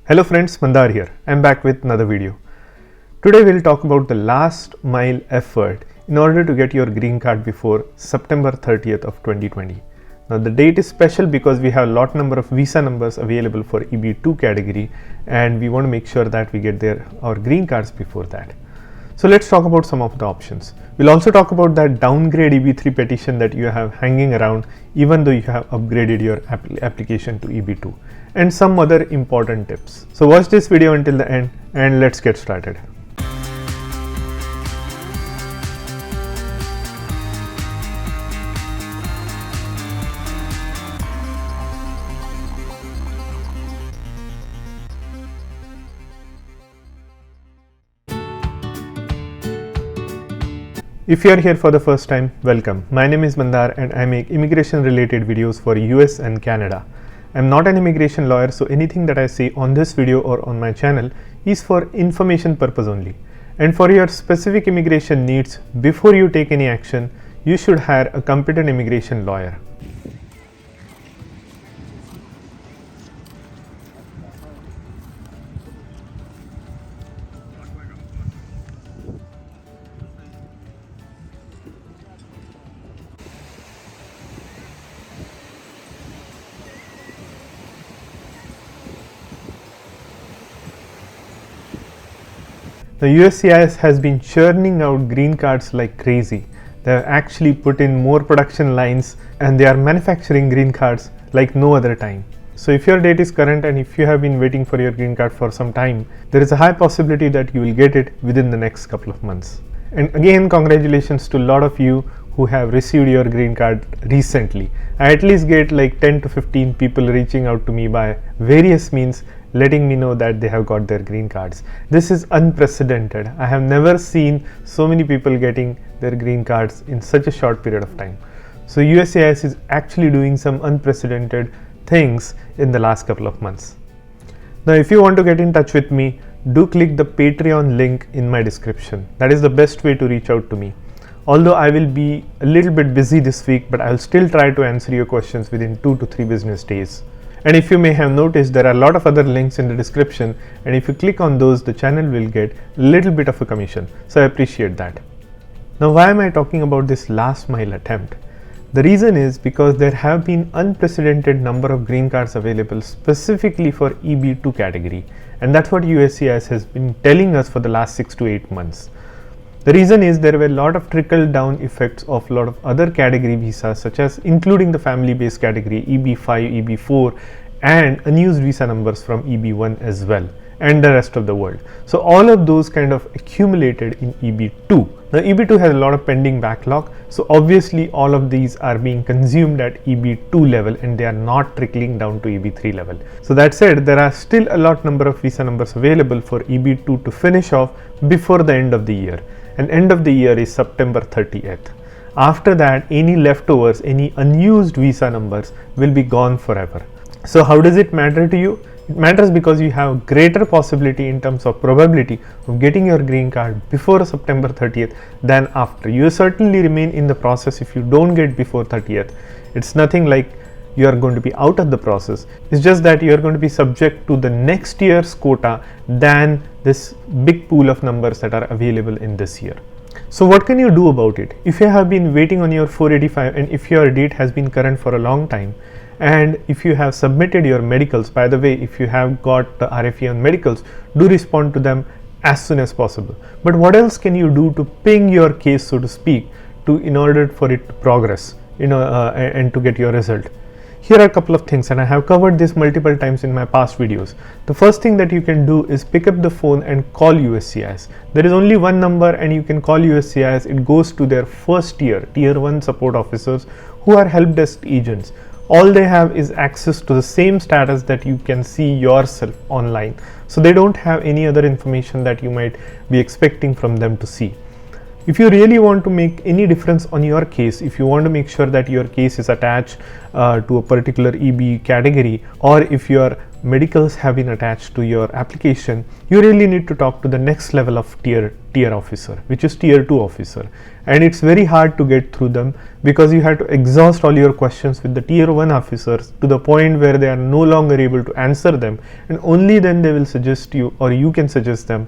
Hello friends, Mandar here. I'm back with another video. Today we'll talk about the last mile effort in order to get your green card before September 30th of 2020. Now the date is special because we have a lot number of visa numbers available for EB2 category and we want to make sure that we get our green cards before that. So let's talk about some of the options. We'll also talk about that downgrade EB3 petition that you have hanging around even though you have upgraded your application to EB2 and some other important tips. So watch this video until the end and let's get started. If you are here for the first time, welcome. My name is Mandar and I make immigration related videos for US and Canada. I'm not an immigration lawyer, so anything that I say on this video or on my channel is for information purpose only. And for your specific immigration needs, before you take any action, you should hire a competent immigration lawyer. The USCIS has been churning out green cards like crazy. They have actually put in more production lines and they are manufacturing green cards like no other time. So if your date is current and if you have been waiting for your green card for some time, there is a high possibility that you will get it within the next couple of months. And again, congratulations to a lot of you who have received your green card recently. I at least get like 10 to 15 people reaching out to me by various means letting me know that they have got their green cards. This is unprecedented. I have never seen so many people getting their green cards in such a short period of time. So USCIS is actually doing some unprecedented things in the last couple of months. Now if you want to get in touch with me, do click the Patreon link in my description. That is the best way to reach out to me. Although I will be a little bit busy this week, but I will still try to answer your questions within 2 to 3 business days. And if you may have noticed, there are a lot of other links in the description, and if you click on those, the channel will get a little bit of a commission. So I appreciate that. Now why am I talking about this last mile attempt? The reason is because there have been unprecedented number of green cards available specifically for EB2 category, and that's what USCIS has been telling us for the last 6 to 8 months. The reason is there were a lot of trickle down effects of a lot of other category visas, such as including the family based category EB5, EB4 and unused visa numbers from EB1 as well, and the rest of the world. So all of those kind of accumulated in EB2. Now EB2 has a lot of pending backlog, so obviously all of these are being consumed at EB2 level and they are not trickling down to EB3 level. So that said, there are still a lot number of visa numbers available for EB2 to finish off before the end of the year. And end of the year is September 30th. After that, any leftovers, any unused visa numbers will be gone forever. So how does it matter to you? It matters because you have greater possibility in terms of probability of getting your green card before September 30th than after. You certainly remain in the process if you don't get before 30th. It's nothing like you are going to be out of the process. It's just that you are going to be subject to the next year's quota than this big pool of numbers that are available in this year. So what can you do about it? If you have been waiting on your 485 and if your date has been current for a long time, and if you have submitted your medicals, by the way, if you have got the RFE on medicals, do respond to them as soon as possible. But what else can you do to ping your case, so to speak, in order for it to progress, and to get your result? Here are a couple of things, and I have covered this multiple times in my past videos. The first thing that you can do is pick up the phone and call USCIS. There is only one number and you can call USCIS. It goes to their first tier 1 support officers who are help desk agents. All they have is access to the same status that you can see yourself online. So they don't have any other information that you might be expecting from them to see. If you really want to make any difference on your case, if you want to make sure that your case is attached to a particular EB category, or if your medicals have been attached to your application, you really need to talk to the next level of tier officer, which is tier 2 officer, and it's very hard to get through them because you have to exhaust all your questions with the tier 1 officers to the point where they are no longer able to answer them, and only then they will suggest you, or you can suggest them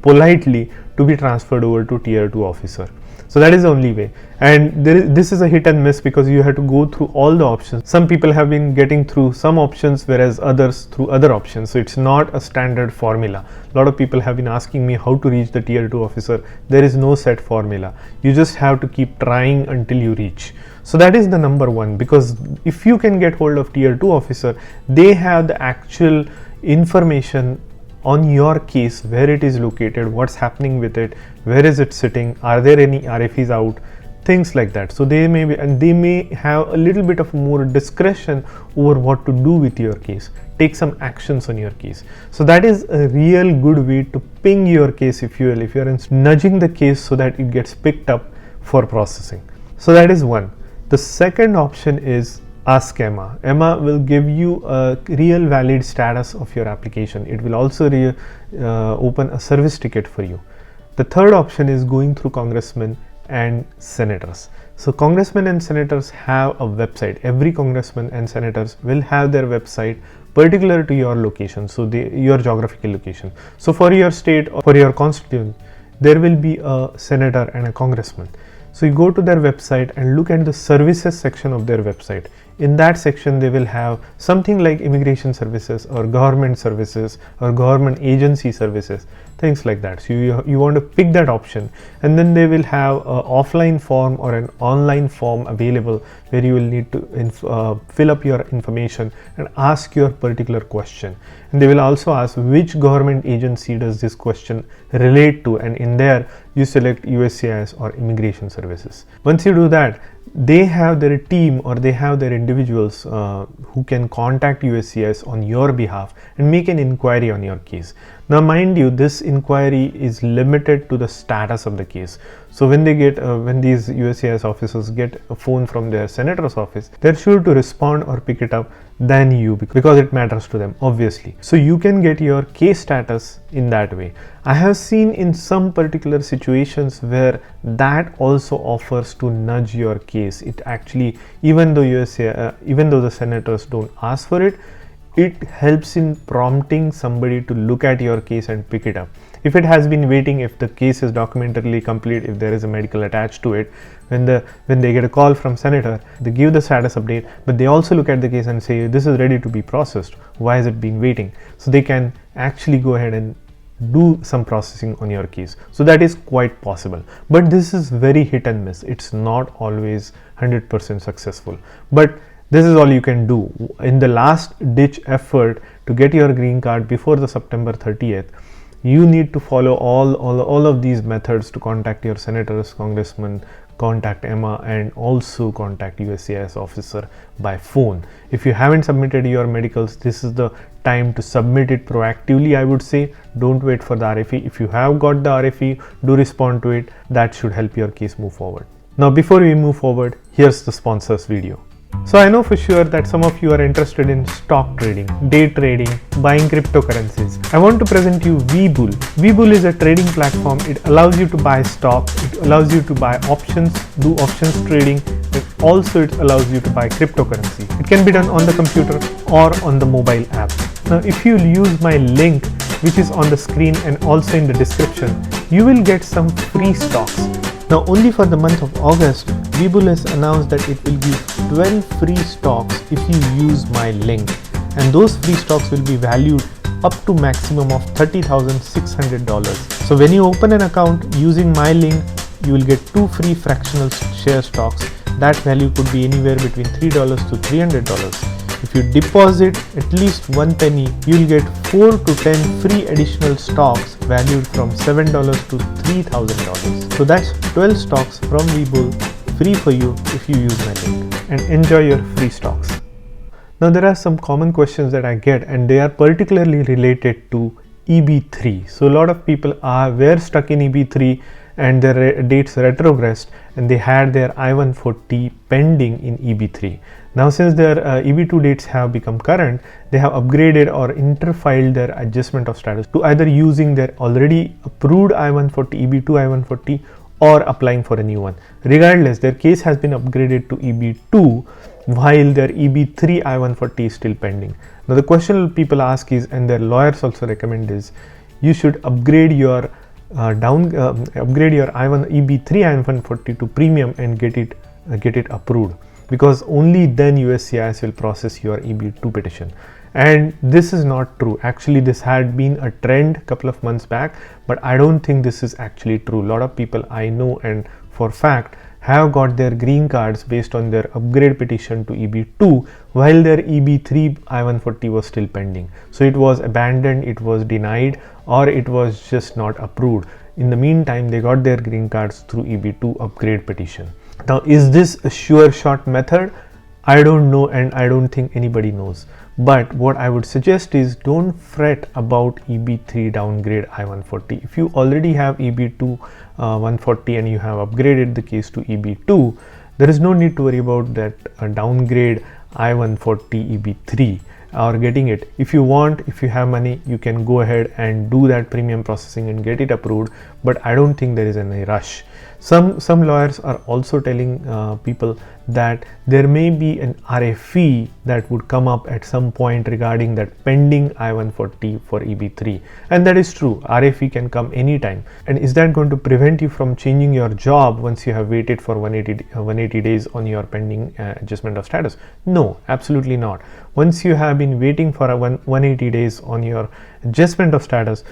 politely, to be transferred over to tier 2 officer. So that is the only way, and this is a hit and miss because you have to go through all the options. Some people have been getting through some options, whereas others through other options. So it's not a standard formula. A lot of people have been asking me how to reach the tier 2 officer. There is no set formula. You just have to keep trying until you reach. So that is the number one, because if you can get hold of tier 2 officer, they have the actual information on your case, where it is located, what's happening with it, where is it sitting, are there any RFEs out, things like that. So they may be, and they may have a little bit of more discretion over what to do with your case, take some actions on your case. So that is a real good way to ping your case, if you will, if you are nudging the case so that it gets picked up for processing. So that is one. The second option is Ask Emma. Emma will give you a real valid status of your application. It will also open a service ticket for you. The third option is going through congressmen and senators. So congressmen and senators have a website. Every congressman and senators will have their website particular to your location, so your geographical location. So for your state or for your constituent, there will be a senator and a congressman. So you go to their website and look at the services section of their website. In that section, they will have something like immigration services or government services or government agency services, things like that. So you want to pick that option, and then they will have an offline form or an online form available where you will need to fill up your information and ask your particular question. And they will also ask which government agency does this question relate to, and in there you select USCIS or immigration services. Once you do that, they have their team or they have their individuals who can contact USCIS on your behalf and make an inquiry on your case. Now mind you, this inquiry is limited to the status of the case. So when they get when these USCIS officers get a phone from their senator's office, they're sure to respond or pick it up than you, because it matters to them, obviously. So you can get your case status in that way. I have seen in some particular situations where that also offers to nudge your case. It actually, even though even though the senators don't ask for it, it helps in prompting somebody to look at your case and pick it up. If it has been waiting, if the case is documentarily complete, if there is a medical attached to it, when they get a call from senator, they give the status update, but they also look at the case and say, this is ready to be processed. Why is it being waiting? So they can actually go ahead and do some processing on your case. So that is quite possible, but this is very hit and miss. It's not always 100% successful, but this is all you can do. In the last ditch effort to get your green card before the September 30th, you need to follow all of these methods to contact your senators, congressmen, contact Emma, and also contact USCIS officer by phone. If you haven't submitted your medicals, this is the time to submit it proactively. I would say don't wait for the RFE. If you have got the RFE, do respond to it. That should help your case move forward. Now before we move forward, here's the sponsors video. So I know for sure that some of you are interested in stock trading, day trading, buying cryptocurrencies. I want to present you VBull. VBull is a trading platform. It allows you to buy stocks, it allows you to buy options, do options trading, and also it allows you to buy cryptocurrency. It can be done on the computer or on the mobile app. Now if you use my link, which is on the screen and also in the description, you will get some free stocks. Now only for the month of August, VBull has announced that it will give 12 free stocks if you use my link, and those free stocks will be valued up to maximum of $30,600. So when you open an account using my link, you will get 2 free fractional share stocks. That value could be anywhere between $3 to $300. If you deposit at least 1 penny, you will get 4 to 10 free additional stocks valued from $7 to $3,000. So that's 12 stocks from VBull free for you if you use my link, and enjoy your free stocks. Now there are some common questions that I get, and they are particularly related to EB3. So a lot of people were stuck in EB3 and their dates retrogressed, and they had their I-140 pending in EB3. Now since their EB2 dates have become current, they have upgraded or interfiled their adjustment of status to either using their already approved I-140, EB2 I-140, or applying for a new one. Regardless, their case has been upgraded to EB2 while their EB3 I-140 is still pending. Now the question people ask is, and their lawyers also recommend, is you should upgrade your upgrade your EB3 I-140 to premium and get it approved, because only then USCIS will process your EB2 petition. And this is not true. Actually, this had been a trend a couple of months back, but I don't think this is actually true. A lot of people I know and for fact have got their green cards based on their upgrade petition to EB2 while their EB3 I-140 was still pending. So it was abandoned, it was denied, or it was just not approved. In the meantime, they got their green cards through EB2 upgrade petition. Now, is this a sure shot method? I don't know, and I don't think anybody knows. But what I would suggest is, don't fret about EB3 downgrade I-140. If you already have EB2 140 and you have upgraded the case to EB2, there is no need to worry about that downgrade I-140 EB3 or getting it. If you want, if you have money, you can go ahead and do that premium processing and get it approved, but I don't think there is any rush. Some lawyers are also telling people that there may be an RFE that would come up at some point regarding that pending I-140 for EB3, and that is true. RFE can come anytime. And is that going to prevent you from changing your job once you have waited for 180 days on your pending adjustment of status? No, absolutely not. Once you have been waiting for 180 days on your adjustment of status,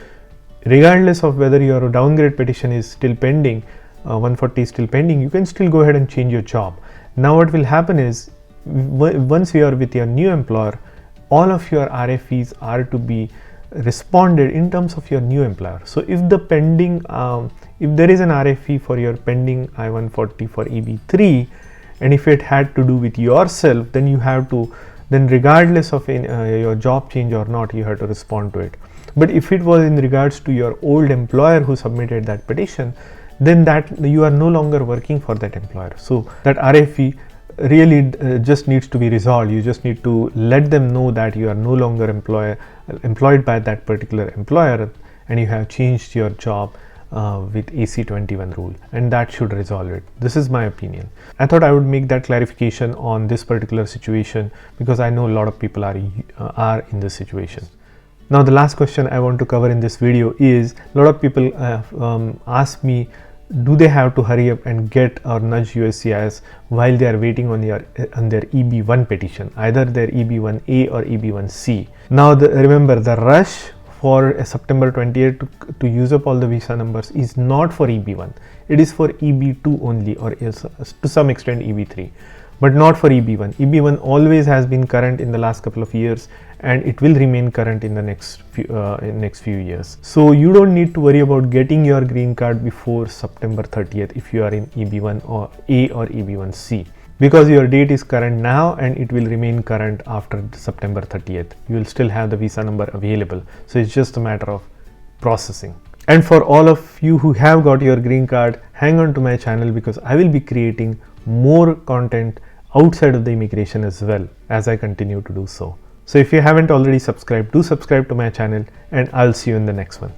regardless of whether your downgrade petition is still pending, 140 is still pending, you can still go ahead and change your job. Now what will happen is, once you are with your new employer, all of your RFEs are to be responded in terms of your new employer. So if the pending, if there is an RFE for your pending I-140 for EB3, and if it had to do with yourself, then you have to, then regardless of your job change or not, you have to respond to it. But if it was in regards to your old employer who submitted that petition, then that you are no longer working for that employer. So that RFE really just needs to be resolved. You just need to let them know that you are no longer employed by that particular employer, and you have changed your job with AC21 rule, and that should resolve it. This is my opinion. I thought I would make that clarification on this particular situation because I know a lot of people are in this situation. Now the last question I want to cover in this video is, a lot of people ask me, do they have to hurry up and get or nudge USCIS while they are waiting on their EB1 petition, either their EB1A or EB1C. Now remember, the rush for September 28th to use up all the visa numbers is not for EB1. It is for EB2 only, or is to some extent EB3, but not for EB1. EB1 always has been current in the last couple of years, and it will remain current in the next few years. So you don't need to worry about getting your green card before September 30th if you are in EB1 or A or EB1C, because your date is current now and it will remain current after September 30th. You will still have the visa number available. So it's just a matter of processing. And for all of you who have got your green card, hang on to my channel, because I will be creating more content outside of the immigration as well as I continue to do so. So if you haven't already subscribed, do subscribe to my channel, and I'll see you in the next one.